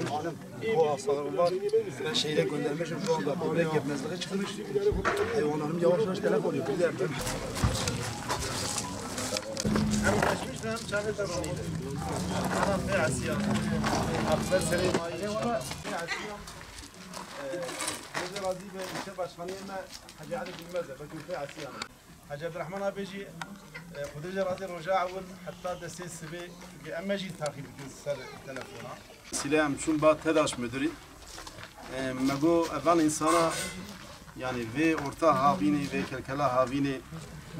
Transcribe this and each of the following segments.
Hanım bu hastalarım var. Ben şehre göndermişim şu anda. Böbrek yetmezliği çıkmış. Hayvanlarım yavaş yavaş telef oluyor. Güzel. هم تشویش هم چند تا رونیده. هم به عسیان. افضل سری مایه و به عسیان. راضی به میشه باشخانه ما حاجی علی بالمزه بكون في عسيان. حاجی عبدالرحمن ابيجي خدوج راضي رجاء اول حتى دسي سبي اما جي تاخي بكل سر تلفونا. سلام چون با تداش مدري مگو اول insana yani ve orta havini ve kelkela havini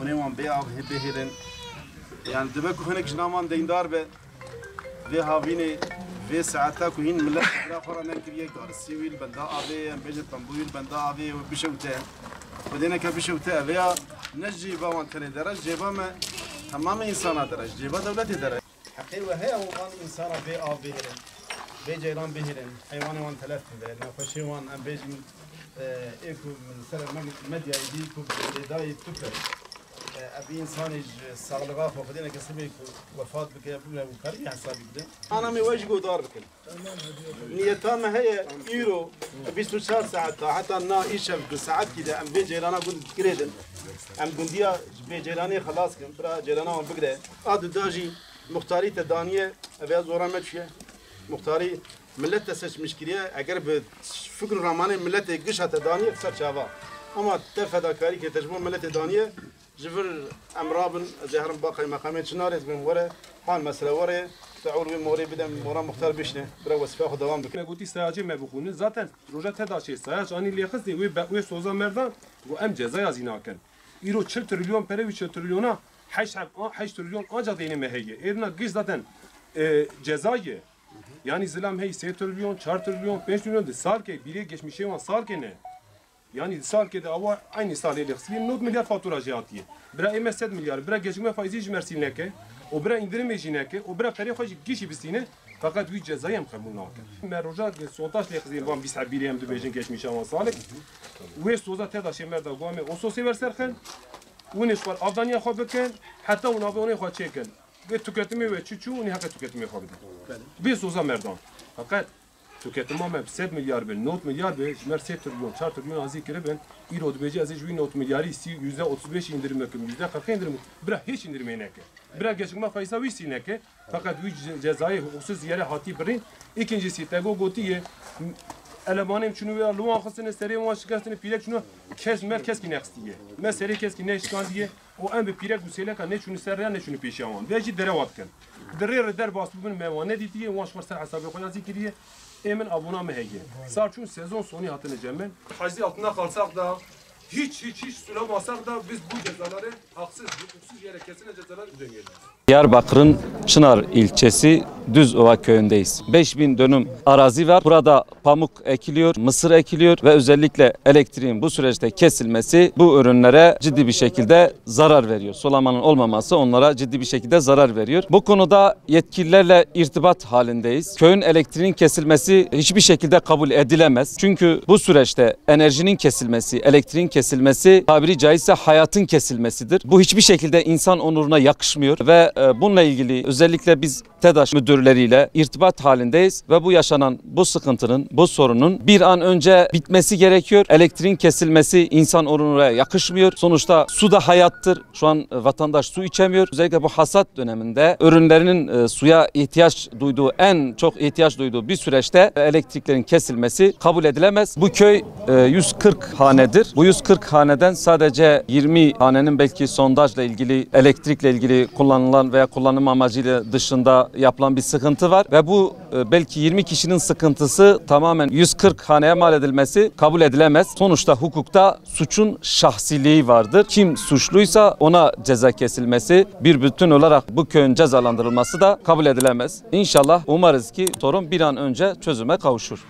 ونوان بيع بهيرن يعني دبكو هناك جنامان ديندار ve havini ve saata ku hin millet bira khora nan kiriye kar sivil banda ave bejit tambuil banda ave ve bishawte بدينا كبشوته veya نجي بوان تاني درج جيبا ما تمام إنسان درج جيبا دولتي درج حقيقة هي وان إنسان بي آب بهرن بي جيران بهرن حيوان وان تلف بهرن نفشي وان أم بيج من إيكو من سر مديا يديكو بداية تكر أبي إنسان سالغاف وفدينا كسبي وفات بك يبغى وكاري حسابي كده أنا مواجهه دار بكل نيتام هي يورو 24 ساعة حتى نا إيشف بساعات كده أم بيجيرانا قلت كريدن أم قنديا بيجيراني خلاص كم برا جيرانا وان بقدر أدو داجي مختاري تدانية أبي زورا متشية مختاري ملت تسش مشكلة أقرب فكر رماني ملت يقش تدانية صار شافا أما تفدا كاري كتجمع ملت تدانية جفر أمرابن زهرن باقي مقامات شنارز من ورا حال مسألة ورا تعول بموري بدم مورا مختار بيشنه برا وصفه دوام بك. قلتي ساعة ما بخونه زاتن روجات هذا شيء ساعة أنا اللي خصني وي سوزا مردان وأم جزاء زيناكن. يرو 10 تريليون بري 10 تريليونا 8 تريليون أجا ديني مهية. إرنا قيس زاتن جزاء يعني زلام هي 3 تريليون 4 تريليون 5 تريليون ده سال كي بيري geçmişe وان سال كنه. Yani sal ki de ama aynı sal ile xslim 9 milyar fatura jatiye. Bira eme 7 milyar, bira gecikme faizi jmersineke, o bira indirim ejineke, o bira peri xoş gişi bistine fakat vi cezayem kabul naken. Meroja sontaj ile xslim van bisabiriyem de bejin geçmiş ama salik. Ve soza teda şemerda gome o sosi verserken ونش var avdaniya xo beken hatta ona abone xo çeken. Ve tüketimi ve çuçu onu hak tüketimi xo beken. Bir soza merdan. Fakat tüketimi ama 7 milyar bin, 9 milyar bin, jmer 7 trilyon, 4 trilyon azı kireben, İrod beci azı jüvi 9 milyarı isti %35 indirim ekim, %40 indirim, bira hiç indirim eneke. Bira geçikme faiza vi sineke, fakat vi cezayı hukuksuz yere hati birin. İkincisi tego gotiye, elemanım şunu veya luan xasını seri muan şikastını pirek şunu kes merkez ki nextiye. Meseri kes ki ne şikan diye, o en bir pirek bu seleka ne şunu serya ne şunu peşavan. Veci dere vatken. Dere der bas bugün mevane diye, uan şvarsa hesabı koyan zikriye. Emin abuna mehege. Sarçun sezon sonu hatını cemen. Haczi altında kalsak da hiç süramasak da biz bu cezaları haksız, hukuksuz yere kesilen cezaları ödeyelim. Diyarbakır'ın Çınar ilçesi Düzova köyündeyiz. 5000 dönüm arazi var. Burada pamuk ekiliyor, mısır ekiliyor ve özellikle elektriğin bu süreçte kesilmesi bu ürünlere ciddi bir şekilde zarar veriyor. Sulamanın olmaması onlara ciddi bir şekilde zarar veriyor. Bu konuda yetkililerle irtibat halindeyiz. Köyün elektriğin kesilmesi hiçbir şekilde kabul edilemez. Çünkü bu süreçte enerjinin kesilmesi, elektriğin kesilmesi tabiri caizse hayatın kesilmesidir. Bu hiçbir şekilde insan onuruna yakışmıyor ve bununla ilgili özellikle biz TEDAŞ müdürleriyle irtibat halindeyiz ve bu yaşanan bu sıkıntının, bu sorunun bir an önce bitmesi gerekiyor. Elektriğin kesilmesi insan onuruna yakışmıyor. Sonuçta su da hayattır. Şu an vatandaş su içemiyor. Özellikle bu hasat döneminde ürünlerinin suya en çok ihtiyaç duyduğu bir süreçte elektriklerin kesilmesi kabul edilemez. Bu köy 140 hanedir. Bu 140 haneden sadece 20 hanenin belki sondajla ilgili, elektrikle ilgili kullanılan veya kullanım amacıyla dışında yapılan bir sıkıntı var ve bu belki 20 kişinin sıkıntısı tamamen 140 haneye mal edilmesi kabul edilemez. Sonuçta hukukta suçun şahsiliği vardır. Kim suçluysa ona ceza kesilmesi, bir bütün olarak bu köyün cezalandırılması da kabul edilemez. İnşallah umarız ki sorun bir an önce çözüme kavuşur.